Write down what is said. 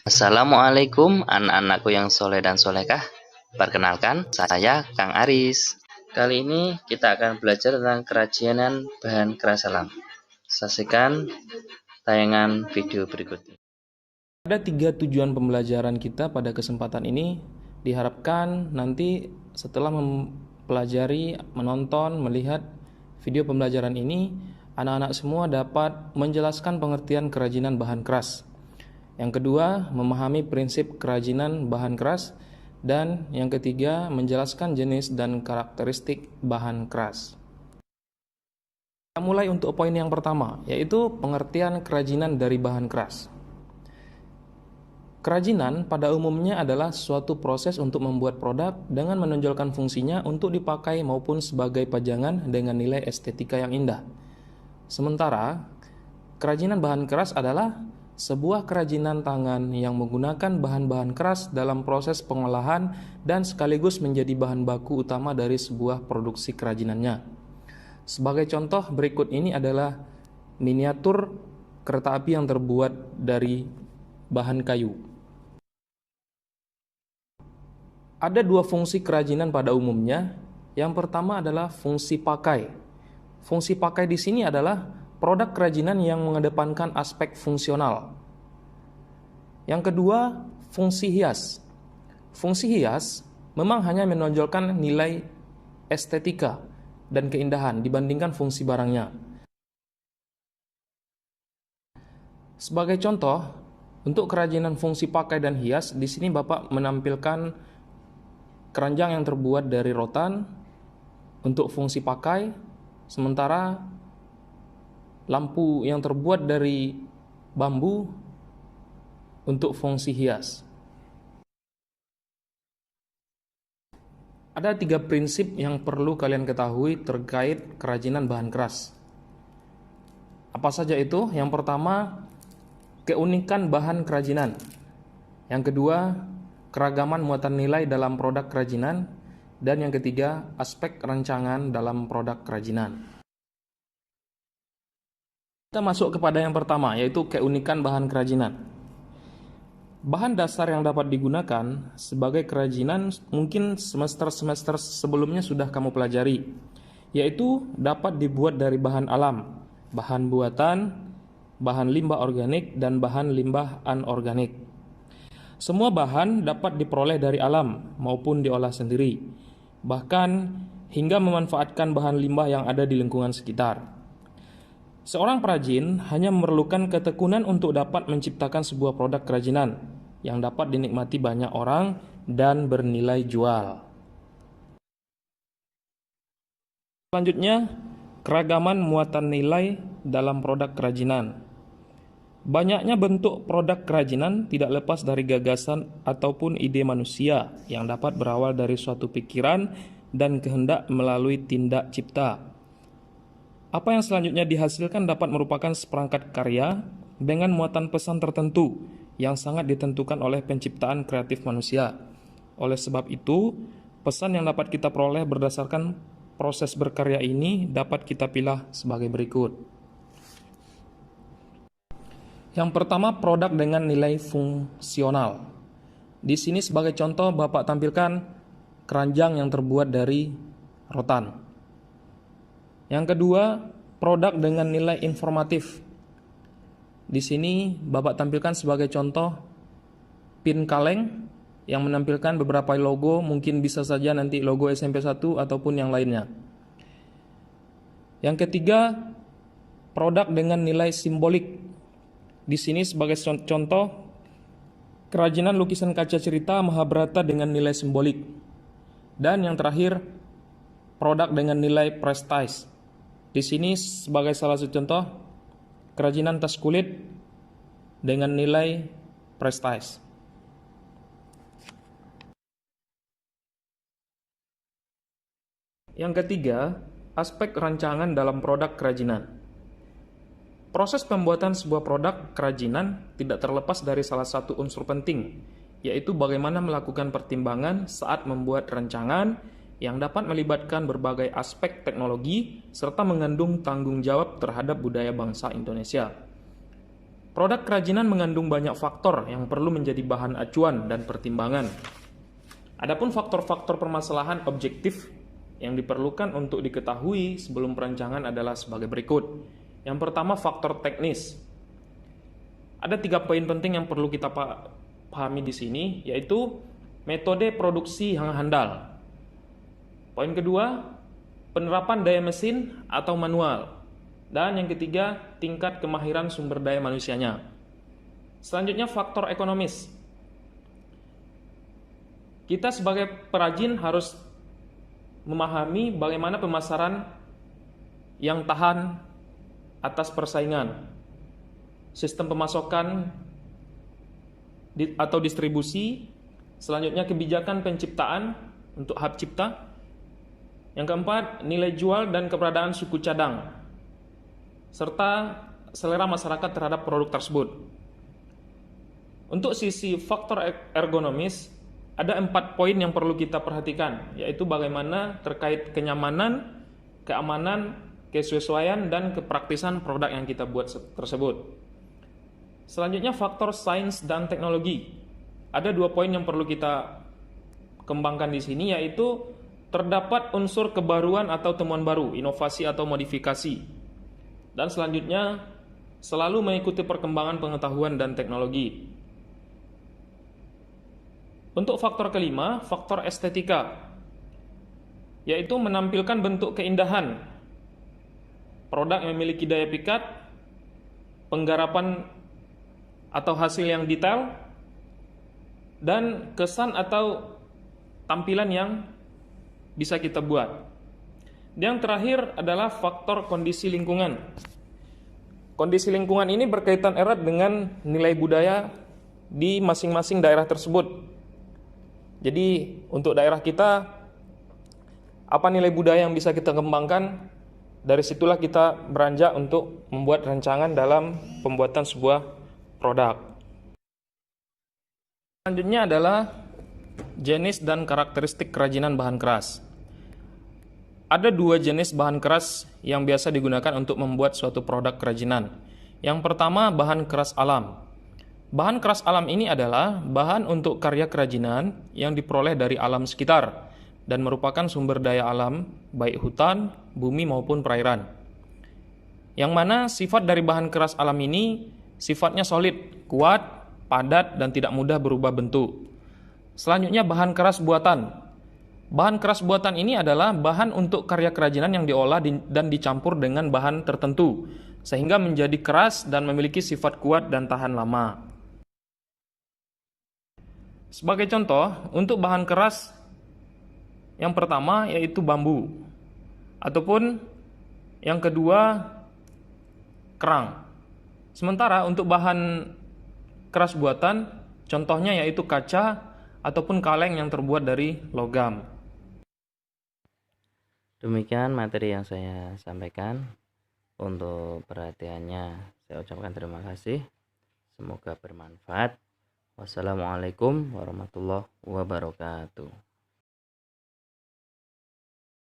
Assalamualaikum anak-anakku yang soleh dan solehah. Perkenalkan, saya Kang Aris. Kali ini kita akan belajar tentang kerajinan bahan keras alam. Saksikan tayangan video berikut ini. Ada 3 tujuan pembelajaran kita pada kesempatan ini. Diharapkan nanti setelah mempelajari, menonton, melihat video pembelajaran ini, anak-anak semua dapat menjelaskan pengertian kerajinan bahan keras. Yang kedua, memahami prinsip kerajinan bahan keras. Dan yang ketiga, menjelaskan jenis dan karakteristik bahan keras. Kita mulai untuk poin yang pertama, yaitu pengertian kerajinan dari bahan keras. Kerajinan pada umumnya adalah suatu proses untuk membuat produk dengan menonjolkan fungsinya untuk dipakai maupun sebagai pajangan dengan nilai estetika yang indah. Sementara, kerajinan bahan keras adalah sebuah kerajinan tangan yang menggunakan bahan-bahan keras dalam proses pengolahan dan sekaligus menjadi bahan baku utama dari sebuah produksi kerajinannya. Sebagai contoh berikut ini adalah miniatur kereta api yang terbuat dari bahan kayu. Ada 2 fungsi kerajinan pada umumnya. Yang pertama adalah fungsi pakai. Fungsi pakai di sini adalah produk kerajinan yang mengedepankan aspek fungsional. Yang kedua, fungsi hias. Fungsi hias memang hanya menonjolkan nilai estetika dan keindahan dibandingkan fungsi barangnya. Sebagai contoh, untuk kerajinan fungsi pakai dan hias, di sini Bapak menampilkan keranjang yang terbuat dari rotan untuk fungsi pakai, sementara lampu yang terbuat dari bambu untuk fungsi hias. Ada 3 prinsip yang perlu kalian ketahui terkait kerajinan bahan keras. Apa saja itu? Yang pertama, keunikan bahan kerajinan. Yang kedua, keragaman muatan nilai dalam produk kerajinan. Dan yang ketiga, aspek rancangan dalam produk kerajinan. Kita masuk kepada yang pertama, yaitu keunikan bahan kerajinan. Bahan dasar yang dapat digunakan sebagai kerajinan mungkin semester-semester sebelumnya sudah kamu pelajari, yaitu dapat dibuat dari bahan alam, bahan buatan, bahan limbah organik, dan bahan limbah anorganik. Semua bahan dapat diperoleh dari alam maupun diolah sendiri, bahkan hingga memanfaatkan bahan limbah yang ada di lingkungan sekitar. Seorang perajin hanya memerlukan ketekunan untuk dapat menciptakan sebuah produk kerajinan yang dapat dinikmati banyak orang dan bernilai jual. Selanjutnya, keragaman muatan nilai dalam produk kerajinan. Banyaknya bentuk produk kerajinan tidak lepas dari gagasan ataupun ide manusia yang dapat berawal dari suatu pikiran dan kehendak melalui tindak cipta. Apa yang selanjutnya dihasilkan dapat merupakan seperangkat karya dengan muatan pesan tertentu yang sangat ditentukan oleh penciptaan kreatif manusia. Oleh sebab itu, pesan yang dapat kita peroleh berdasarkan proses berkarya ini dapat kita pilih sebagai berikut. Yang pertama, produk dengan nilai fungsional. Di sini sebagai contoh Bapak tampilkan keranjang yang terbuat dari rotan. Yang kedua, produk dengan nilai informatif. Di sini Bapak tampilkan sebagai contoh pin kaleng yang menampilkan beberapa logo, mungkin bisa saja nanti logo SMP 1 ataupun yang lainnya. Yang ketiga, produk dengan nilai simbolik. Di sini sebagai contoh kerajinan lukisan kaca cerita Mahabharata dengan nilai simbolik. Dan yang terakhir, produk dengan nilai prestige. Di sini sebagai salah satu contoh kerajinan tas kulit dengan nilai prestige. Yang ketiga, aspek rancangan dalam produk kerajinan. Proses pembuatan sebuah produk kerajinan tidak terlepas dari salah satu unsur penting, yaitu bagaimana melakukan pertimbangan saat membuat rancangan yang dapat melibatkan berbagai aspek teknologi serta mengandung tanggung jawab terhadap budaya bangsa Indonesia. Produk kerajinan mengandung banyak faktor yang perlu menjadi bahan acuan dan pertimbangan. Adapun faktor-faktor permasalahan objektif yang diperlukan untuk diketahui sebelum perancangan adalah sebagai berikut. Yang pertama, faktor teknis. Ada 3 poin penting yang perlu kita pahami di sini, yaitu metode produksi yang handal. Poin kedua, penerapan daya mesin atau manual. Dan yang ketiga, tingkat kemahiran sumber daya manusianya. Selanjutnya, faktor ekonomis. Kita sebagai perajin harus memahami bagaimana pemasaran yang tahan atas persaingan, sistem pemasokan atau distribusi, selanjutnya kebijakan penciptaan untuk hak cipta. Yang keempat, nilai jual dan keberadaan suku cadang, serta selera masyarakat terhadap produk tersebut. Untuk sisi faktor ergonomis, ada 4 poin yang perlu kita perhatikan, yaitu bagaimana terkait kenyamanan, keamanan, kesesuaian, dan kepraktisan produk yang kita buat tersebut. Selanjutnya, faktor sains dan teknologi. Ada 2 poin yang perlu kita kembangkan di sini, yaitu terdapat unsur kebaruan atau temuan baru, inovasi atau modifikasi. Dan selanjutnya, selalu mengikuti perkembangan pengetahuan dan teknologi. Untuk faktor kelima, faktor estetika, yaitu menampilkan bentuk keindahan, produk yang memiliki daya pikat, penggarapan atau hasil yang detail, dan kesan atau tampilan yang bisa kita buat. Yang terakhir adalah faktor kondisi lingkungan. Kondisi lingkungan ini berkaitan erat dengan nilai budaya di masing-masing daerah tersebut. Jadi untuk daerah kita, apa nilai budaya yang bisa kita kembangkan? Dari situlah kita beranjak untuk membuat rancangan dalam pembuatan sebuah produk. Selanjutnya adalah jenis dan karakteristik kerajinan bahan keras. Ada 2 jenis bahan keras yang biasa digunakan untuk membuat suatu produk kerajinan. Yang pertama, bahan keras alam. Bahan keras alam ini adalah bahan untuk karya kerajinan yang diperoleh dari alam sekitar dan merupakan sumber daya alam, baik hutan, bumi maupun perairan. Yang mana sifat dari bahan keras alam ini sifatnya solid, kuat, padat, dan tidak mudah berubah bentuk. Selanjutnya, bahan keras buatan. Bahan keras buatan ini adalah bahan untuk karya kerajinan yang diolah dan dicampur dengan bahan tertentu, sehingga menjadi keras dan memiliki sifat kuat dan tahan lama. Sebagai contoh, untuk bahan keras yang pertama yaitu bambu, ataupun yang kedua kerang. Sementara untuk bahan keras buatan, contohnya yaitu kaca ataupun kaleng yang terbuat dari logam. Demikian materi yang saya sampaikan. Untuk perhatiannya saya ucapkan terima kasih. Semoga bermanfaat. Wassalamualaikum warahmatullahi wabarakatuh.